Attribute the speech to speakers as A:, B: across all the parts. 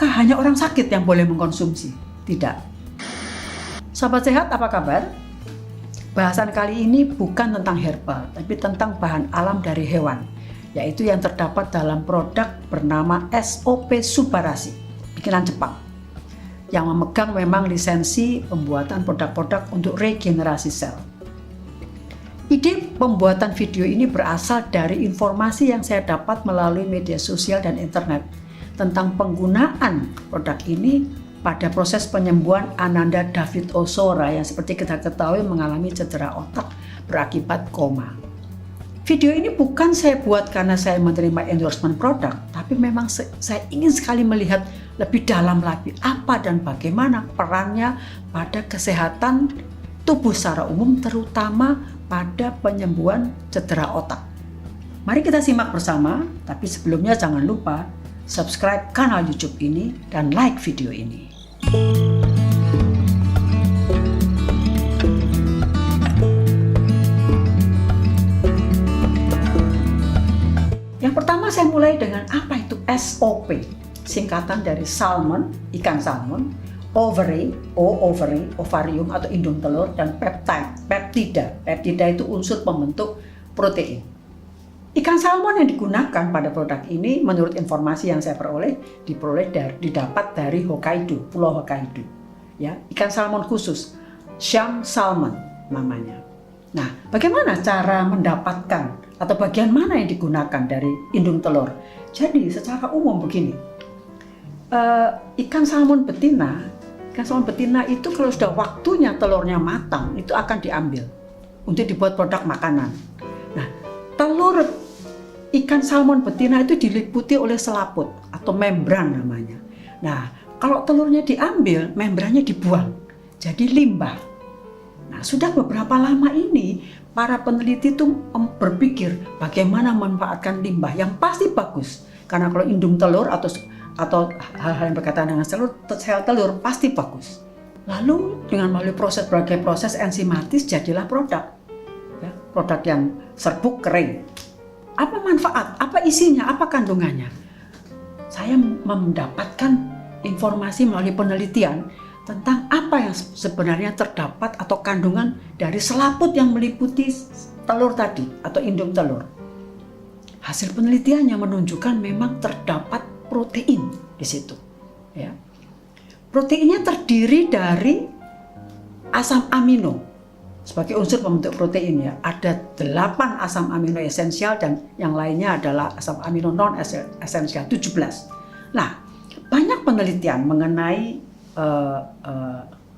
A: apakah hanya orang sakit yang boleh mengkonsumsi? Tidak. Sahabat sehat, apa kabar? Bahasan kali ini bukan tentang herbal, tapi tentang bahan alam dari hewan, yaitu yang terdapat dalam produk bernama SOP Subarashi, bikinan Jepang, yang memegang memang lisensi pembuatan produk-produk untuk regenerasi sel. Ide pembuatan video ini berasal dari informasi yang saya dapat melalui media sosial dan internet tentang penggunaan produk ini pada proses penyembuhan Ananda David Ozora yang seperti kita ketahui mengalami cedera otak berakibat koma. Video ini bukan saya buat karena saya menerima endorsement produk, tapi memang saya ingin sekali melihat lebih dalam lagi apa dan bagaimana perannya pada kesehatan tubuh secara umum, terutama pada penyembuhan cedera otak. Mari kita simak bersama, tapi sebelumnya jangan lupa subscribe kanal YouTube ini dan like video ini. Yang pertama saya mulai dengan apa itu SOP, singkatan dari salmon, ikan salmon, ovary, ovarium atau indung telur, dan peptida. Peptida itu unsur pembentuk protein. Ikan salmon yang digunakan pada produk ini menurut informasi yang saya didapat dari Hokkaido, Pulau Hokkaido. Ya, ikan salmon khusus, Sham salmon namanya. Nah, bagaimana cara mendapatkan atau bagian mana yang digunakan dari indung telur? Jadi secara umum begini, ikan salmon betina itu kalau sudah waktunya telurnya matang itu akan diambil untuk dibuat produk makanan. Nah, telur ikan salmon betina itu diliputi oleh selaput atau membran namanya. Nah, kalau telurnya diambil, membrannya dibuang, jadi limbah. Nah, sudah beberapa lama ini para peneliti itu berpikir bagaimana memanfaatkan limbah yang pasti bagus. Karena kalau indung telur atau hal-hal yang berkaitan dengan sel telur pasti bagus. Lalu dengan melalui berbagai proses enzimatis jadilah produk, ya, produk yang serbuk kering. Apa manfaat? Apa isinya? Apa kandungannya? Saya mendapatkan informasi melalui penelitian tentang apa yang sebenarnya terdapat atau kandungan dari selaput yang meliputi telur tadi atau indung telur. Hasil penelitiannya menunjukkan memang terdapat protein di situ. Ya. Proteinnya terdiri dari asam amino sebagai unsur pembentuk protein, ya. Ada 8 asam amino esensial dan yang lainnya adalah asam amino non esensial 17. Nah, banyak penelitian mengenai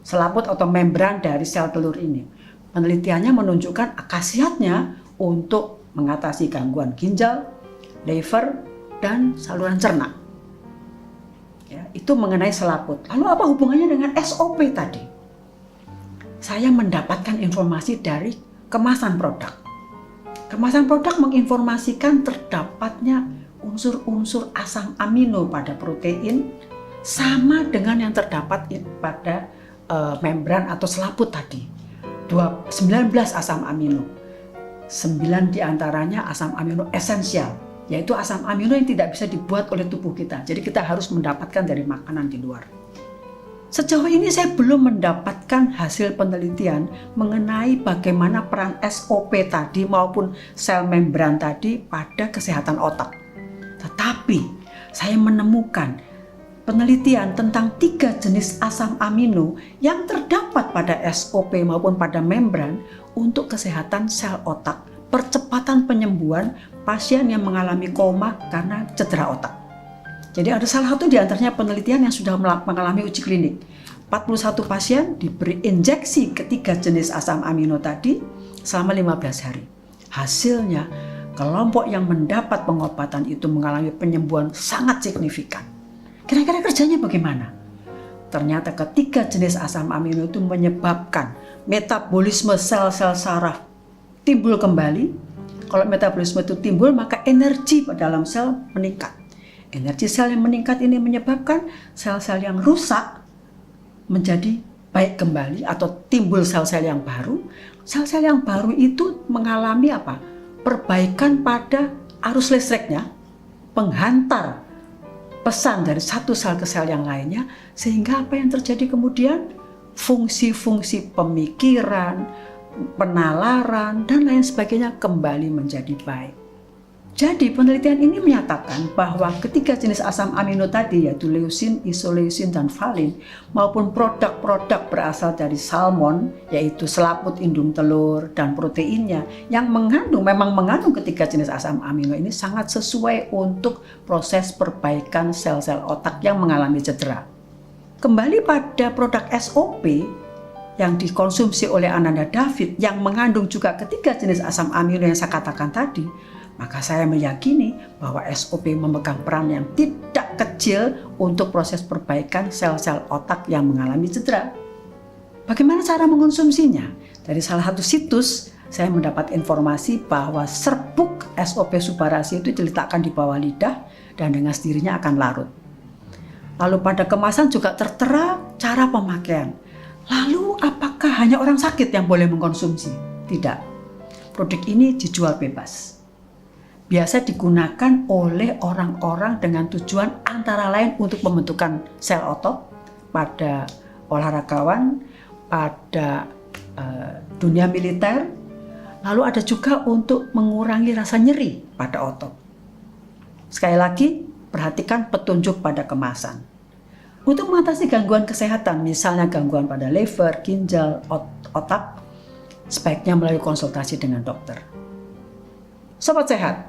A: selaput atau membran dari sel telur ini. Penelitiannya menunjukkan khasiatnya untuk mengatasi gangguan ginjal, liver, dan saluran cerna. Ya, itu mengenai selaput. Lalu apa hubungannya dengan SOP tadi? Saya mendapatkan informasi dari kemasan produk. Kemasan produk menginformasikan terdapatnya unsur-unsur asam amino pada protein sama dengan yang terdapat pada membran atau selaput tadi. 19 asam amino. 9 diantaranya asam amino esensial, yaitu asam amino yang tidak bisa dibuat oleh tubuh kita. Jadi kita harus mendapatkan dari makanan di luar. Sejauh ini saya belum mendapatkan hasil penelitian mengenai bagaimana peran SOP tadi maupun sel membran tadi pada kesehatan otak. Tetapi saya menemukan penelitian tentang 3 jenis asam amino yang terdapat pada SOP maupun pada membran untuk kesehatan sel otak, percepatan penyembuhan pasien yang mengalami koma karena cedera otak. Jadi ada salah satu di antaranya penelitian yang sudah mengalami uji klinik. 41 pasien diberi injeksi ketiga jenis asam amino tadi selama 15 hari. Hasilnya, kelompok yang mendapat pengobatan itu mengalami penyembuhan sangat signifikan. Kira-kira kerjanya bagaimana? Ternyata ketiga jenis asam amino itu menyebabkan metabolisme sel-sel saraf timbul kembali. Kalau metabolisme itu timbul, maka energi dalam sel meningkat. Energi sel yang meningkat ini menyebabkan sel-sel yang rusak menjadi baik kembali atau timbul sel-sel yang baru. Sel-sel yang baru itu mengalami apa? Perbaikan pada arus listriknya, penghantar pesan dari satu sel ke sel yang lainnya, sehingga apa yang terjadi kemudian? Fungsi-fungsi pemikiran, penalaran, dan lain sebagainya kembali menjadi baik. Jadi penelitian ini menyatakan bahwa ketiga jenis asam amino tadi, yaitu leusin, isoleusin, dan valin, maupun produk-produk berasal dari salmon, yaitu selaput indung telur dan proteinnya, yang memang mengandung ketiga jenis asam amino ini sangat sesuai untuk proses perbaikan sel-sel otak yang mengalami cedera. Kembali pada produk SOP yang dikonsumsi oleh Ananda David yang mengandung juga ketiga jenis asam amino yang saya katakan tadi, maka saya meyakini bahwa SOP memegang peran yang tidak kecil untuk proses perbaikan sel-sel otak yang mengalami cedera. Bagaimana cara mengkonsumsinya? Dari salah satu situs, saya mendapat informasi bahwa serbuk SOP Subarasi itu diletakkan di bawah lidah dan dengan sendirinya akan larut. Lalu pada kemasan juga tertera cara pemakaian. Lalu apakah hanya orang sakit yang boleh mengkonsumsi? Tidak. Produk ini dijual bebas. Biasa digunakan oleh orang-orang dengan tujuan antara lain untuk pembentukan sel otot pada olahragawan, pada dunia militer, lalu ada juga untuk mengurangi rasa nyeri pada otot. Sekali lagi, perhatikan petunjuk pada kemasan. Untuk mengatasi gangguan kesehatan, misalnya gangguan pada liver, ginjal, otak, sebaiknya melalui konsultasi dengan dokter. Sobat sehat,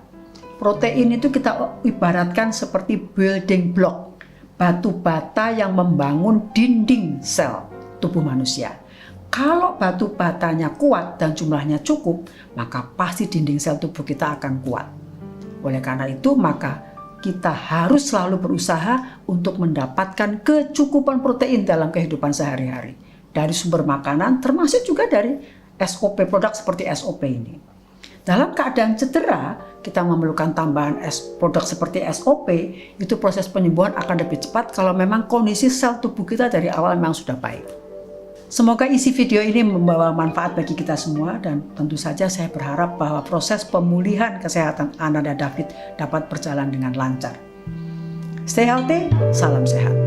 A: protein itu kita ibaratkan seperti building block, batu bata yang membangun dinding sel tubuh manusia. Kalau batu batanya kuat dan jumlahnya cukup, maka pasti dinding sel tubuh kita akan kuat. Oleh karena itu, maka kita harus selalu berusaha untuk mendapatkan kecukupan protein dalam kehidupan sehari-hari. Dari sumber makanan, termasuk juga dari SOP produk seperti SOP ini. Dalam keadaan cedera, kita memerlukan tambahan produk seperti SOP, itu proses penyembuhan akan lebih cepat kalau memang kondisi sel tubuh kita dari awal memang sudah baik. Semoga isi video ini membawa manfaat bagi kita semua dan tentu saja saya berharap bahwa proses pemulihan kesehatan Ananda David dapat berjalan dengan lancar. Stay healthy, salam sehat.